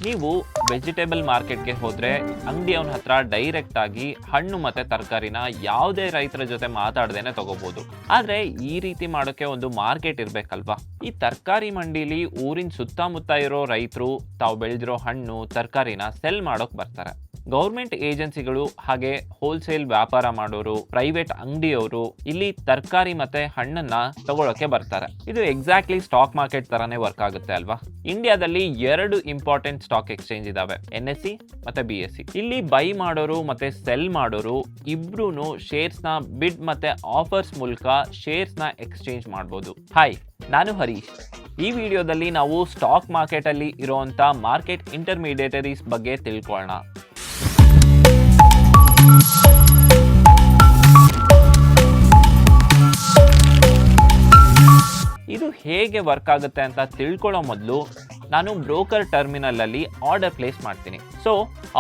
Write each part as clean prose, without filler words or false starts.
ನೀವು ವೆಜಿಟೇಬಲ್ ಮಾರ್ಕೆಟ್ಗೆ ಹೋದರೆ ಅಂಗಡಿಯವನ ಹತ್ರ ಡೈರೆಕ್ಟ್ ಆಗಿ ಹಣ್ಣು ಮತ್ತು ತರಕಾರಿನ ಯಾವುದೇ ರೈತರ ಜೊತೆ ಮಾತಾಡ್ದೇನೆ ತಗೋಬೋದು. ಆದರೆ ಈ ರೀತಿ ಮಾಡೋಕ್ಕೆ ಒಂದು ಮಾರ್ಕೆಟ್ ಇರಬೇಕಲ್ವಾ? ಈ ತರಕಾರಿ ಮಂಡಿಲಿ ಊರಿನ ಸುತ್ತಮುತ್ತ ಇರೋ ರೈತರು ತಾವು ಬೆಳೆದಿರೋ ಹಣ್ಣು ತರಕಾರಿನ ಸೆಲ್ ಮಾಡೋಕೆ ಬರ್ತಾರೆ. ಗೌರ್ಮೆಂಟ್ ಏಜೆನ್ಸಿಗಳು ಹಾಗೆ ಹೋಲ್ಸೇಲ್ ವ್ಯಾಪಾರ ಮಾಡೋರು, ಪ್ರೈವೇಟ್ ಅಂಗಡಿಯವರು ಇಲ್ಲಿ ತರಕಾರಿ ಮತ್ತೆ ಹಣ್ಣನ್ನ ತಗೊಳಕ್ಕೆ ಬರ್ತಾರೆ. ಇದು ಎಕ್ಸಾಕ್ಟ್ಲಿ ಸ್ಟಾಕ್ ಮಾರ್ಕೆಟ್ ತರಾನೇ ವರ್ಕ್ ಆಗುತ್ತೆ ಅಲ್ವಾ? ಇಂಡಿಯಾದಲ್ಲಿ 2 ಇಂಪಾರ್ಟೆಂಟ್ ಸ್ಟಾಕ್ ಎಕ್ಸ್ಚೇಂಜ್ ಇದಾವೆ, NSE ಮತ್ತೆ BSE. ಇಲ್ಲಿ ಬೈ ಮಾಡೋರು ಮತ್ತೆ ಸೆಲ್ ಮಾಡೋರು ಇಬ್ರು ಶೇರ್ಸ್ ನ ಬಿಡ್ ಮತ್ತೆ ಆಫರ್ಸ್ ಮೂಲಕ ಶೇರ್ಸ್ ನ ಎಕ್ಸ್ಚೇಂಜ್ ಮಾಡಬಹುದು. ಹಾಯ್, ನಾನು ಹರೀಶ್. ಈ ವಿಡಿಯೋದಲ್ಲಿ ನಾವು ಸ್ಟಾಕ್ ಮಾರ್ಕೆಟ್ ಅಲ್ಲಿ ಇರುವಂತ ಮಾರ್ಕೆಟ್ ಇಂಟರ್ಮೀಡಿಯೇಟರೀಸ್ ಬಗ್ಗೆ ತಿಳ್ಕೊಳ್ಳೋಣ. ಇದು ಹೇಗೆ ವರ್ಕ್ ಆಗುತ್ತೆ ಅಂತ ತಿಳ್ಕೊಳ್ಳೋ ಮೊದಲು ನಾನು ಬ್ರೋಕರ್ ಟರ್ಮಿನಲ್ ಅಲ್ಲಿ ಆರ್ಡರ್ ಪ್ಲೇಸ್ ಮಾಡ್ತೀನಿ. ಸೊ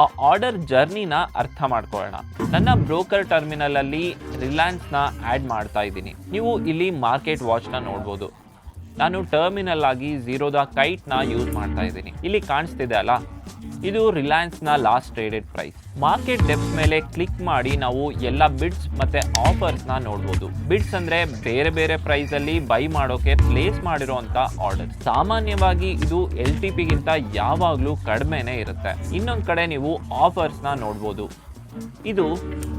ಆ ಆರ್ಡರ್ ಜರ್ನಿನ ಅರ್ಥ ಮಾಡ್ಕೊಳ್ಳೋಣ. ನನ್ನ ಬ್ರೋಕರ್ ಟರ್ಮಿನಲ್ ಅಲ್ಲಿ ರಿಲಯನ್ಸ್ ನ ಆಡ್ ಮಾಡ್ತಾ ಇದ್ದೀನಿ. ನೀವು ಇಲ್ಲಿ ಮಾರ್ಕೆಟ್ ವಾಚ್ ನ ನೋಡ್ಬೋದು. ನಾನು ಟರ್ಮಿನಲ್ ಆಗಿ ಝೀರೋದ ಕೈಟ್ ನ ಯೂಸ್ ಮಾಡ್ತಾ ಇದ್ದೀನಿ. ಇಲ್ಲಿ ಕಾಣಿಸ್ತಿದೆ ಅಲ್ಲ, ಇದು ರಿಲಯನ್ಸ್ ನ last traded price. Market depth ಮೇಲೆ ಕ್ಲಿಕ್ ಮಾಡಿ ನಾವು ಎಲ್ಲ ಬಿಡ್ಸ್ ಮತ್ತೆ ಆಫರ್ಸ್ ನ ನೋಡ್ಬೋದು. ಬಿಡ್ಸ್ ಅಂದ್ರೆ ಬೇರೆ ಬೇರೆ ಪ್ರೈಸ್ ಅಲ್ಲಿ ಬೈ ಮಾಡೋಕೆ ಪ್ಲೇಸ್ ಮಾಡಿರುವಂತ ಆರ್ಡರ್. ಸಾಮಾನ್ಯವಾಗಿ ಇದು LTP ಗಿಂತ ಯಾವಾಗ್ಲೂ ಕಡಿಮೆನೆ ಇರುತ್ತೆ. ಇನ್ನೊಂದ್ ಕಡೆ ನೀವು ಆಫರ್ಸ್ ನ ನೋಡ್ಬೋದು. ಇದು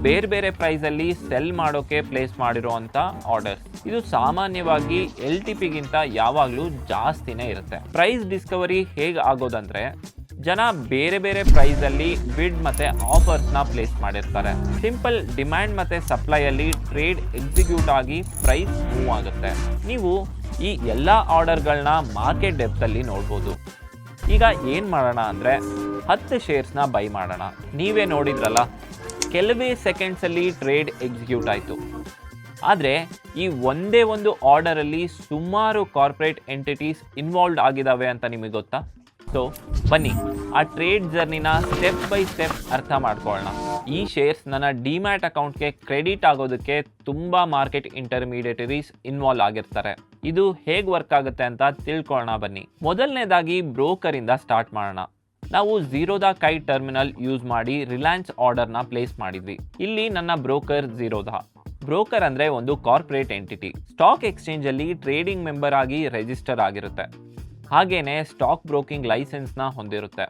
ಬೇರೆ ಬೇರೆ ಪ್ರೈಸ್ ಅಲ್ಲಿ ಸೆಲ್ ಮಾಡೋಕೆ ಪ್ಲೇಸ್ ಮಾಡಿರುವಂತ ಆರ್ಡರ್. ಇದು ಸಾಮಾನ್ಯವಾಗಿ LTP ಗಿಂತ ಯಾವಾಗ್ಲೂ ಜಾಸ್ತಿನೇ ಇರುತ್ತೆ. ಪ್ರೈಸ್ ಡಿಸ್ಕವರಿ ಹೇಗೆ ಆಗೋದಂದ್ರೆ, ಜನ ಬೇರೆ ಬೇರೆ ಪ್ರೈಸ್ ಅಲ್ಲಿ ಬಿಡ್ ಮತ್ತೆ ಆಫರ್ಸ್ ನ ಪ್ಲೇಸ್ ಮಾಡಿರ್ತಾರೆ. ಸಿಂಪಲ್ ಡಿಮ್ಯಾಂಡ್ ಮತ್ತೆ ಸಪ್ಲೈ ಅಲ್ಲಿ ಟ್ರೇಡ್ ಎಕ್ಸಿಕ್ಯೂಟ್ ಆಗಿ ಪ್ರೈಸ್ ಮೂವ್ ಆಗುತ್ತೆ. ನೀವು ಈ ಎಲ್ಲಾ ಆರ್ಡರ್ಗಳನ್ನ ಮಾರ್ಕೆಟ್ ಡೆಪ್ತ್ ಅಲ್ಲಿ ನೋಡ್ಬೋದು. ಈಗ ಏನ್ ಮಾಡೋಣ ಅಂದ್ರೆ 10 ಶೇರ್ಸ್ ನ ಬೈ ಮಾಡೋಣ. ನೀವೇ ನೋಡಿದ್ರಲ್ಲ, ಕೆಲವೇ ಸೆಕೆಂಡ್ಸ್ ಅಲ್ಲಿ ಟ್ರೇಡ್ ಎಕ್ಸಿಕ್ಯೂಟ್ ಆಯ್ತು. ಆದ್ರೆ ಈ ಒಂದೇ ಒಂದು ಆರ್ಡರ್ ಅಲ್ಲಿ ಸುಮಾರು ಕಾರ್ಪೊರೇಟ್ ಎಂಟಿಟೀಸ್ ಇನ್ವಾಲ್ವ್ ಆಗಿದಾವೆ ಅಂತ ನಿಮಗೆ ಗೊತ್ತಾ? ಸೊ ಬನ್ನಿ ಆ ಟ್ರೇಡ್ ಜರ್ನಿನ ಸ್ಟೆಪ್ ಬೈ ಸ್ಟೆಪ್ ಅರ್ಥ ಮಾಡ್ಕೊಳ್ಳೋಣ. ಈ ಶೇರ್ಸ್ ನನ್ನ ಡಿಮ್ಯಾಟ್ ಅಕೌಂಟ್ಗೆ ಕ್ರೆಡಿಟ್ ಆಗೋದಕ್ಕೆ ತುಂಬಾ ಮಾರ್ಕೆಟ್ ಇಂಟರ್ಮೀಡಿಯೇಟರೀಸ್ ಇನ್ವಾಲ್ವ್ ಆಗಿರ್ತಾರೆ. ಇದು ಹೇಗೆ ವರ್ಕ್ ಆಗುತ್ತೆ ಅಂತ ತಿಳ್ಕೊಳ್ಳೋಣ ಬನ್ನಿ. ಮೊದಲನೇದಾಗಿ ಬ್ರೋಕರ್ ಇಂದ ಸ್ಟಾರ್ಟ್ ಮಾಡೋಣ. ನಾವು ಝೀರೋದ ಕೈ ಟರ್ಮಿನಲ್ ಯೂಸ್ ಮಾಡಿ ರಿಲಯನ್ಸ್ ಆರ್ಡರ್ನ ಪ್ಲೇಸ್ ಮಾಡಿದ್ವಿ. ಇಲ್ಲಿ ನನ್ನ ಬ್ರೋಕರ್ ಝೀರೋದ. ಬ್ರೋಕರ್ ಅಂದ್ರೆ ಒಂದು ಕಾರ್ಪೊರೇಟ್ ಎಂಟಿಟಿ. ಸ್ಟಾಕ್ ಎಕ್ಸ್ಚೇಂಜ್ ಅಲ್ಲಿ ಟ್ರೇಡಿಂಗ್ ಮೆಂಬರ್ ಆಗಿ ರಿಜಿಸ್ಟರ್ ಆಗಿರುತ್ತೆ. ಹಾಗೇನೆ ಸ್ಟಾಕ್ ಬ್ರೋಕಿಂಗ್ ಲೈಸೆನ್ಸ್ ನ ಹೊಂದಿರುತ್ತೆ.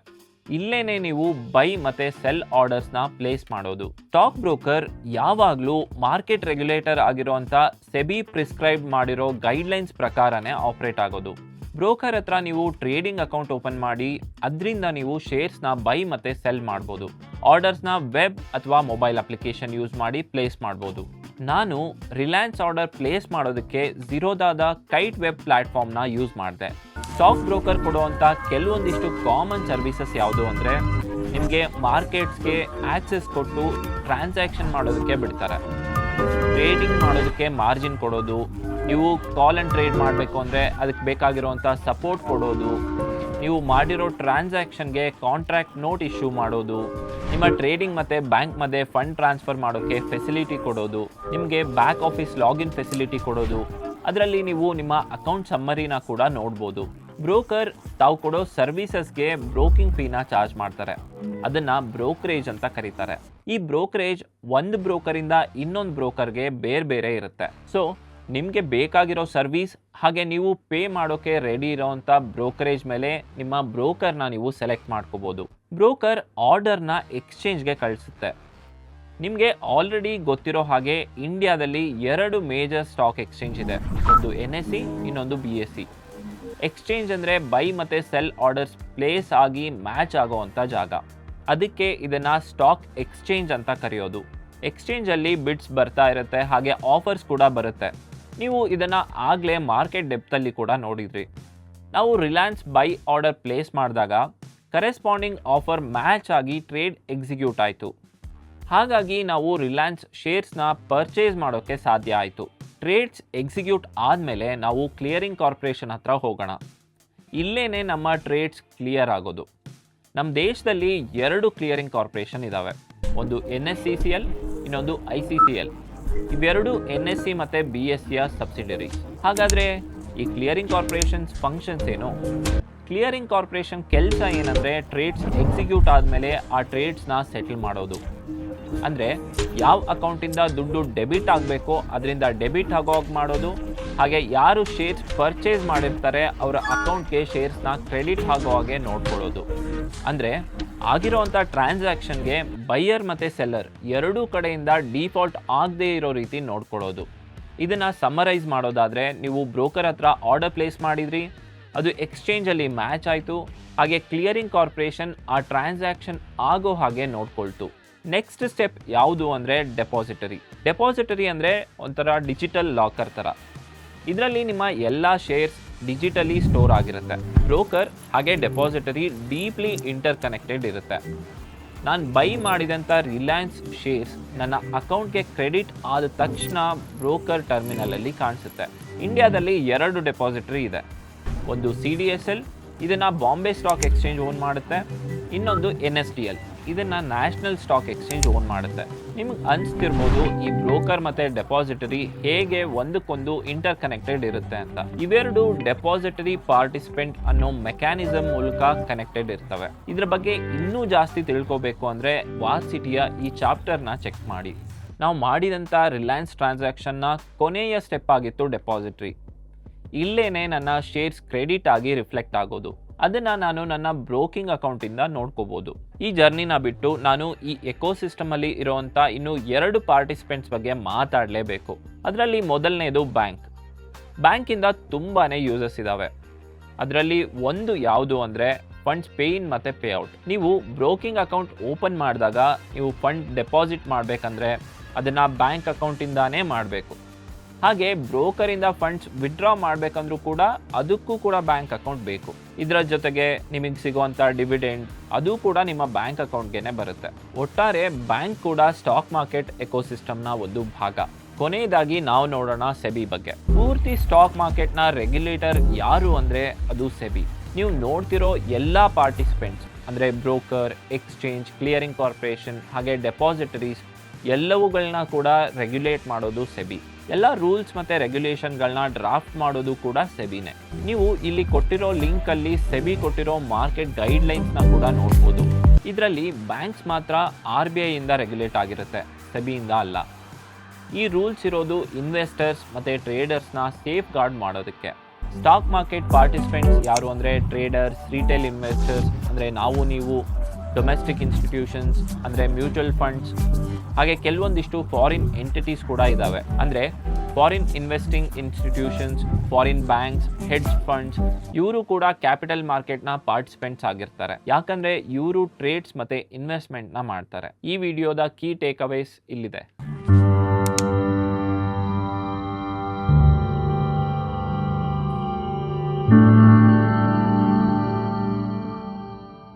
ಇಲ್ಲೇನೆ ನೀವು ಬೈ ಮತ್ತೆ ಸೆಲ್ ಆರ್ಡರ್ಸ್ ನ ಪ್ಲೇಸ್ ಮಾಡೋದು. ಸ್ಟಾಕ್ ಬ್ರೋಕರ್ ಯಾವಾಗ್ಲೂ ಮಾರ್ಕೆಟ್ ರೆಗ್ಯುಲೇಟರ್ ಆಗಿರುವಂತ ಸೆಬಿ ಪ್ರಿಸ್ಕ್ರೈಬ್ ಮಾಡಿರೋ ಗೈಡ್ಲೈನ್ಸ್ ಪ್ರಕಾರನೇ ಆಪರೇಟ್ ಆಗೋದು. ಬ್ರೋಕರ್ ಹತ್ರ ನೀವು ಟ್ರೇಡಿಂಗ್ ಅಕೌಂಟ್ ಓಪನ್ ಮಾಡಿ ಅದರಿಂದ ನೀವು ಶೇರ್ಸ್ ನ ಬೈ ಮತ್ತೆ ಸೆಲ್ ಮಾಡ್ಬೋದು. ಆರ್ಡರ್ಸ್ ನ ವೆಬ್ ಅಥವಾ ಮೊಬೈಲ್ ಅಪ್ಲಿಕೇಶನ್ ಯೂಸ್ ಮಾಡಿ ಪ್ಲೇಸ್ ಮಾಡ್ಬೋದು. ನಾನು ರಿಲಯನ್ಸ್ ಆರ್ಡರ್ ಪ್ಲೇಸ್ ಮಾಡೋದಕ್ಕೆ ಝೀರೋದಾದ ಕೈಟ್ ವೆಬ್ ಪ್ಲಾಟ್ಫಾರ್ಮ್ ನ ಯೂಸ್ ಮಾಡಿದೆ. ಸ್ಟಾಕ್ ಬ್ರೋಕರ್ ಕೊಡುವಂಥ ಕೆಲವೊಂದಿಷ್ಟು ಕಾಮನ್ ಸರ್ವಿಸಸ್ ಯಾವುದು ಅಂದರೆ, ನಿಮಗೆ ಮಾರ್ಕೆಟ್ಸ್ಗೆ ಆಕ್ಸೆಸ್ ಕೊಟ್ಟು ಟ್ರಾನ್ಸಾಕ್ಷನ್ ಮಾಡೋದಕ್ಕೆ ಬಿಡ್ತಾರೆ. ಟ್ರೇಡಿಂಗ್ ಮಾಡೋದಕ್ಕೆ ಮಾರ್ಜಿನ್ ಕೊಡೋದು, ನೀವು ಕಾಲ್ ಆ್ಯಂಡ್ ಟ್ರೇಡ್ ಮಾಡಬೇಕು ಅಂದರೆ ಅದಕ್ಕೆ ಬೇಕಾಗಿರುವಂಥ ಸಪೋರ್ಟ್ ಕೊಡೋದು, ನೀವು ಮಾಡಿರೋ ಟ್ರಾನ್ಸಾಕ್ಷನ್ಗೆ ಕಾಂಟ್ರಾಕ್ಟ್ ನೋಟ್ ಇಶ್ಯೂ ಮಾಡೋದು, ನಿಮ್ಮ ಟ್ರೇಡಿಂಗ್ ಮತ್ತು ಬ್ಯಾಂಕ್ ಮಧ್ಯೆ ಫಂಡ್ ಟ್ರಾನ್ಸ್ಫರ್ ಮಾಡೋಕ್ಕೆ ಫೆಸಿಲಿಟಿ ಕೊಡೋದು, ನಿಮಗೆ ಬ್ಯಾಕ್ ಆಫೀಸ್ ಲಾಗಿನ್ ಫೆಸಿಲಿಟಿ ಕೊಡೋದು, ಅದರಲ್ಲಿ ನೀವು ನಿಮ್ಮ ಅಕೌಂಟ್ ಸಮ್ಮರಿನ ಕೂಡ ನೋಡ್ಬೋದು. ಬ್ರೋಕರ್ ತಾವು ಕೊಡೋ ಸರ್ವಿಸಸ್ಗೆ ಬ್ರೋಕಿಂಗ್ ಫೀನ ಚಾರ್ಜ್ ಮಾಡ್ತಾರೆ. ಅದನ್ನು ಬ್ರೋಕರೇಜ್ ಅಂತ ಕರೀತಾರೆ. ಈ ಬ್ರೋಕರೇಜ್ ಒಂದು ಬ್ರೋಕರಿಂದ ಇನ್ನೊಂದು ಬ್ರೋಕರ್ಗೆ ಬೇರೆ ಬೇರೆ ಇರುತ್ತೆ. ಸೊ ನಿಮಗೆ ಬೇಕಾಗಿರೋ ಸರ್ವಿಸ್ ಹಾಗೆ ನೀವು ಪೇ ಮಾಡೋಕ್ಕೆ ರೆಡಿ ಇರೋವಂಥ ಬ್ರೋಕರೇಜ್ ಮೇಲೆ ನಿಮ್ಮ ಬ್ರೋಕರ್ನ ನೀವು ಸೆಲೆಕ್ಟ್ ಮಾಡ್ಕೋಬೋದು. ಬ್ರೋಕರ್ ಆರ್ಡರ್ನ ಎಕ್ಸ್ಚೇಂಜ್ಗೆ ಕಳಿಸುತ್ತೆ. ನಿಮಗೆ ಆಲ್ರೆಡಿ ಗೊತ್ತಿರೋ ಹಾಗೆ ಇಂಡಿಯಾದಲ್ಲಿ 2 ಮೇಜರ್ ಸ್ಟಾಕ್ ಎಕ್ಸ್ಚೇಂಜ್ ಇದೆ. ಒಂದು NSE, ಇನ್ನೊಂದು BSE. ಎಕ್ಸ್ಚೇಂಜ್ ಅಂದರೆ ಬೈ ಮತ್ತು ಸೆಲ್ ಆರ್ಡರ್ಸ್ ಪ್ಲೇಸ್ ಆಗಿ ಮ್ಯಾಚ್ ಆಗೋವಂಥ ಜಾಗ. ಅದಕ್ಕೆ ಇದನ್ನು ಸ್ಟಾಕ್ ಎಕ್ಸ್ಚೇಂಜ್ ಅಂತ ಕರೆಯೋದು. ಎಕ್ಸ್ಚೇಂಜಲ್ಲಿ ಬಿಡ್ಸ್ ಬರ್ತಾ ಇರುತ್ತೆ, ಹಾಗೆ ಆಫರ್ಸ್ ಕೂಡ ಬರುತ್ತೆ. ನೀವು ಇದನ್ನು ಆಗಲೇ ಮಾರ್ಕೆಟ್ ಡೆಪ್ತಲ್ಲಿ ಕೂಡ ನೋಡಿದ್ರಿ. ನಾವು ರಿಲಯನ್ಸ್ ಬೈ ಆರ್ಡರ್ ಪ್ಲೇಸ್ ಮಾಡಿದಾಗ ಕರೆಸ್ಪಾಂಡಿಂಗ್ ಆಫರ್ ಮ್ಯಾಚ್ ಆಗಿ ಟ್ರೇಡ್ ಎಕ್ಸಿಕ್ಯೂಟ್ ಆಯಿತು. ಹಾಗಾಗಿ ನಾವು ರಿಲಯನ್ಸ್ ಶೇರ್ಸ್ನ ಪರ್ಚೇಸ್ ಮಾಡೋಕ್ಕೆ ಸಾಧ್ಯ ಆಯಿತು. ಟ್ರೇಡ್ಸ್ ಎಕ್ಸಿಕ್ಯೂಟ್ ಆದಮೇಲೆ ನಾವು ಕ್ಲಿಯರಿಂಗ್ ಕಾರ್ಪೊರೇಷನ್ ಹತ್ರ ಹೋಗೋಣ. ಇಲ್ಲೇನೆ ನಮ್ಮ ಟ್ರೇಡ್ಸ್ ಕ್ಲಿಯರ್ ಆಗೋದು. ನಮ್ಮ ದೇಶದಲ್ಲಿ 2 ಕ್ಲಿಯರಿಂಗ್ ಕಾರ್ಪೊರೇಷನ್ ಇದ್ದಾವೆ. ಒಂದು NSCCL, ಇನ್ನೊಂದು ICCL. ಇವೆರಡು NSE ಮತ್ತು BSEಯ ಸಬ್ಸಿಡರೀಸ್. ಹಾಗಾದರೆ ಈ ಕ್ಲಿಯರಿಂಗ್ ಕಾರ್ಪೊರೇಷನ್ಸ್ ಫಂಕ್ಷನ್ಸ್ ಏನು? ಕ್ಲಿಯರಿಂಗ್ ಕಾರ್ಪೊರೇಷನ್ ಕೆಲಸ ಏನಂದರೆ ಟ್ರೇಡ್ಸ್ ಎಕ್ಸಿಕ್ಯೂಟ್ ಆದಮೇಲೆ ಆ ಟ್ರೇಡ್ಸ್ನ ಸೆಟಲ್ ಮಾಡೋದು. ಅಂದರೆ ಯಾವ ಅಕೌಂಟಿಂದ ದುಡ್ಡು ಡೆಬಿಟ್ ಆಗಬೇಕೋ ಅದರಿಂದ ಡೆಬಿಟ್ ಆಗೋಗಿ ಮಾಡೋದು, ಹಾಗೆ ಯಾರು ಶೇರ್ಸ್ ಪರ್ಚೇಸ್ ಮಾಡಿರ್ತಾರೆ ಅವರ ಅಕೌಂಟ್ಗೆ ಶೇರ್ಸ್ನ ಕ್ರೆಡಿಟ್ ಆಗೋ ಹಾಗೆ ನೋಡ್ಕೊಳ್ಳೋದು. ಅಂದರೆ ಆಗಿರೋವಂಥ ಟ್ರಾನ್ಸಾಕ್ಷನ್ಗೆ ಬೈಯರ್ ಮತ್ತು ಸೆಲ್ಲರ್ ಎರಡೂ ಕಡೆಯಿಂದ ಡಿಫಾಲ್ಟ್ ಆಗದೇ ಇರೋ ರೀತಿ ನೋಡ್ಕೊಳ್ಳೋದು. ಇದನ್ನು ಸಮ್ಮರೈಸ್ ಮಾಡೋದಾದರೆ, ನೀವು ಬ್ರೋಕರ್ ಹತ್ರ ಆರ್ಡರ್ ಪ್ಲೇಸ್ ಮಾಡಿದ್ರಿ, ಅದು ಎಕ್ಸ್ಚೇಂಜಲ್ಲಿ ಮ್ಯಾಚ್ ಆಯಿತು, ಹಾಗೆ ಕ್ಲಿಯರಿಂಗ್ ಕಾರ್ಪೊರೇಷನ್ ಆ ಟ್ರಾನ್ಸಾಕ್ಷನ್ ಆಗೋ ಹಾಗೆ ನೋಡ್ಕೊಳ್ತು. ನೆಕ್ಸ್ಟ್ ಸ್ಟೆಪ್ ಯಾವುದು ಅಂದರೆ ಡೆಪಾಸಿಟರಿ ಅಂದರೆ ಒಂಥರ ಡಿಜಿಟಲ್ ಲಾಕರ್ ಥರ. ಇದರಲ್ಲಿ ನಿಮ್ಮ ಎಲ್ಲ ಶೇರ್ಸ್ ಡಿಜಿಟಲಿ ಸ್ಟೋರ್ ಆಗಿರುತ್ತೆ. ಬ್ರೋಕರ್ ಹಾಗೆ ಡೆಪಾಸಿಟರಿ ಡೀಪ್ಲಿ ಇಂಟರ್ ಕನೆಕ್ಟೆಡ್ ಇರುತ್ತೆ. ನಾನು ಬೈ ಮಾಡಿದಂಥ ರಿಲಯನ್ಸ್ ಶೇರ್ಸ್ ನನ್ನ ಅಕೌಂಟ್ಗೆ ಕ್ರೆಡಿಟ್ ಆದ ತಕ್ಷಣ ಬ್ರೋಕರ್ ಟರ್ಮಿನಲಲ್ಲಿ ಕಾಣಿಸುತ್ತೆ. ಇಂಡಿಯಾದಲ್ಲಿ 2 ಡೆಪಾಸಿಟರಿ ಇದೆ. ಒಂದು CDSL, ಇದನ್ನು ಬಾಂಬೆ ಸ್ಟಾಕ್ ಎಕ್ಸ್ಚೇಂಜ್ ಓನ್ ಮಾಡುತ್ತೆ. ಇನ್ನೊಂದು NSDL, ಇದನ್ನು ನ್ಯಾಷನಲ್ ಸ್ಟಾಕ್ ಎಕ್ಸ್ಚೇಂಜ್ ಓನ್ ಮಾಡುತ್ತೆ. ನಿಮ್ಗೆ ಅನಿಸ್ತಿರ್ಬೋದು ಈ ಬ್ರೋಕರ್ ಮತ್ತು ಡೆಪಾಸಿಟರಿ ಹೇಗೆ ಒಂದಕ್ಕೊಂದು ಇಂಟರ್ ಕನೆಕ್ಟೆಡ್ ಇರುತ್ತೆ ಅಂತ. ಇವೆರಡು ಡೆಪಾಸಿಟರಿ ಪಾರ್ಟಿಸಿಪೆಂಟ್ ಅನ್ನೋ ಮೆಕ್ಯಾನಿಸಮ್ ಮೂಲಕ ಕನೆಕ್ಟೆಡ್ ಇರ್ತವೆ. ಇದ್ರ ಬಗ್ಗೆ ಇನ್ನೂ ಜಾಸ್ತಿ ತಿಳ್ಕೋಬೇಕು ಅಂದರೆ ವಾರ್ಸಿಟಿಯ ಈ ಚಾಪ್ಟರ್ನ ಚೆಕ್ ಮಾಡಿ. ನಾವು ಮಾಡಿದಂಥ ರಿಲಯನ್ಸ್ ಟ್ರಾನ್ಸಾಕ್ಷನ್ನ ಕೊನೆಯ ಸ್ಟೆಪ್ ಆಗಿತ್ತು ಡೆಪಾಸಿಟರಿ. ಇಲ್ಲೇನೆ ನನ್ನ ಶೇರ್ಸ್ ಕ್ರೆಡಿಟ್ ಆಗಿ ರಿಫ್ಲೆಕ್ಟ್ ಆಗೋದು. ಅದನ್ನು ನಾನು ನನ್ನ ಬ್ರೋಕಿಂಗ್ ಅಕೌಂಟಿಂದ ನೋಡ್ಕೋಬೋದು. ಈ ಜರ್ನಿನ ಬಿಟ್ಟು ನಾನು ಈ ಎಕೋಸಿಸ್ಟಮಲ್ಲಿ ಇರೋವಂಥ ಇನ್ನೂ 2 ಪಾರ್ಟಿಸಿಪೆಂಟ್ಸ್ ಬಗ್ಗೆ ಮಾತಾಡಲೇಬೇಕು. ಅದರಲ್ಲಿ ಮೊದಲನೇದು ಬ್ಯಾಂಕಿಂದ ತುಂಬಾ ಯೂಸಸ್ ಇದ್ದಾವೆ. ಅದರಲ್ಲಿ ಒಂದು ಯಾವುದು ಅಂದರೆ ಫಂಡ್ಸ್ ಪೇ ಇನ್ ಮತ್ತು ಪೇ ಔಟ್. ನೀವು ಬ್ರೋಕಿಂಗ್ ಅಕೌಂಟ್ ಓಪನ್ ಮಾಡಿದಾಗ ನೀವು ಫಂಡ್ ಡೆಪಾಸಿಟ್ ಮಾಡಬೇಕಂದ್ರೆ ಅದನ್ನು ಬ್ಯಾಂಕ್ ಅಕೌಂಟಿಂದಾನೇ ಮಾಡಬೇಕು. ಹಾಗೆ ಬ್ರೋಕರಿಂದ ಫಂಡ್ಸ್ ವಿಡ್ರಾ ಮಾಡಬೇಕಂದ್ರೂ ಕೂಡ ಅದಕ್ಕೂ ಕೂಡ ಬ್ಯಾಂಕ್ ಅಕೌಂಟ್ ಬೇಕು. ಇದರ ಜೊತೆಗೆ ನಿಮಗೆ ಸಿಗುವಂಥ ಡಿವಿಡೆಂಡ್ ಅದು ಕೂಡ ನಿಮ್ಮ ಬ್ಯಾಂಕ್ ಅಕೌಂಟ್ಗೆ ಬರುತ್ತೆ. ಒಟ್ಟಾರೆ ಬ್ಯಾಂಕ್ ಕೂಡ ಸ್ಟಾಕ್ ಮಾರ್ಕೆಟ್ ಎಕೋಸಿಸ್ಟಮ್ನ ಒಂದು ಭಾಗ. ಕೊನೆಯದಾಗಿ ನಾವು ನೋಡೋಣ ಸೆಬಿ ಬಗ್ಗೆ. ಪೂರ್ತಿ ಸ್ಟಾಕ್ ಮಾರ್ಕೆಟ್ನ ರೆಗ್ಯುಲೇಟರ್ ಯಾರು ಅಂದರೆ ಅದು ಸೆಬಿ. ನೀವು ನೋಡ್ತಿರೋ ಎಲ್ಲ ಪಾರ್ಟಿಸಿಪೆಂಟ್ಸ್ ಅಂದರೆ ಬ್ರೋಕರ್, ಎಕ್ಸ್ಚೇಂಜ್, ಕ್ಲಿಯರಿಂಗ್ ಕಾರ್ಪೊರೇಷನ್ ಹಾಗೆ ಡೆಪಾಸಿಟರೀಸ್ ಎಲ್ಲವುಗಳನ್ನ ಕೂಡ ರೆಗ್ಯುಲೇಟ್ ಮಾಡೋದು ಸೆಬಿ. ಎಲ್ಲ ರೂಲ್ಸ್ ಮತ್ತು ರೆಗ್ಯುಲೇಷನ್ಗಳನ್ನ ಡ್ರಾಫ್ಟ್ ಮಾಡೋದು ಕೂಡ ಸೆಬಿನೇ. ನೀವು ಇಲ್ಲಿ ಕೊಟ್ಟಿರೋ ಲಿಂಕಲ್ಲಿ ಸೆಬಿ ಕೊಟ್ಟಿರೋ ಮಾರ್ಕೆಟ್ ಗೈಡ್ಲೈನ್ಸ್ನ ಕೂಡ ನೋಡ್ಬೋದು. ಇದರಲ್ಲಿ ಬ್ಯಾಂಕ್ಸ್ ಮಾತ್ರ RBI ಇಂದ ರೆಗ್ಯುಲೇಟ್ ಆಗಿರುತ್ತೆ, ಸೆಬಿಯಿಂದ ಅಲ್ಲ. ಈ ರೂಲ್ಸ್ ಇರೋದು ಇನ್ವೆಸ್ಟರ್ಸ್ ಮತ್ತು ಟ್ರೇಡರ್ಸ್ನ ಸೇಫ್ ಗಾರ್ಡ್ ಮಾಡೋದಕ್ಕೆ. ಸ್ಟಾಕ್ ಮಾರ್ಕೆಟ್ ಪಾರ್ಟಿಸಿಪೆಂಟ್ಸ್ ಯಾರು ಅಂದರೆ ಟ್ರೇಡರ್ಸ್, ರಿಟೇಲ್ ಇನ್ವೆಸ್ಟರ್ಸ್ ಅಂದರೆ ನಾವು ನೀವು, ಡೊಮೆಸ್ಟಿಕ್ ಇನ್ಸ್ಟಿಟ್ಯೂಷನ್ಸ್ ಅಂದರೆ ಮ್ಯೂಚುವಲ್ ಫಂಡ್ಸ್, ಹಾಗೆ ಕೆಲವೊಂದಿಷ್ಟು ಫಾರಿನ್ ಎಂಟಿಟೀಸ್ ಕೂಡ ಇದ್ದಾವೆ. ಅಂದರೆ foreign investing institutions, foreign banks, hedge funds, ಇವರು ಕೂಡ ಕ್ಯಾಪಿಟಲ್ ಮಾರ್ಕೆಟ್ನ ಪಾರ್ಟಿಸಿಪೆಂಟ್ಸ್ ಆಗಿರ್ತಾರೆ. ಯಾಕಂದರೆ ಇವರು ಟ್ರೇಡ್ಸ್ ಮತ್ತು ಇನ್ವೆಸ್ಟ್ಮೆಂಟ್ನ ಮಾಡ್ತಾರೆ. ಈ ವಿಡಿಯೋದ ಕೀ ಟೇಕ್ ಅವೇಸ್ ಇಲ್ಲಿದೆ.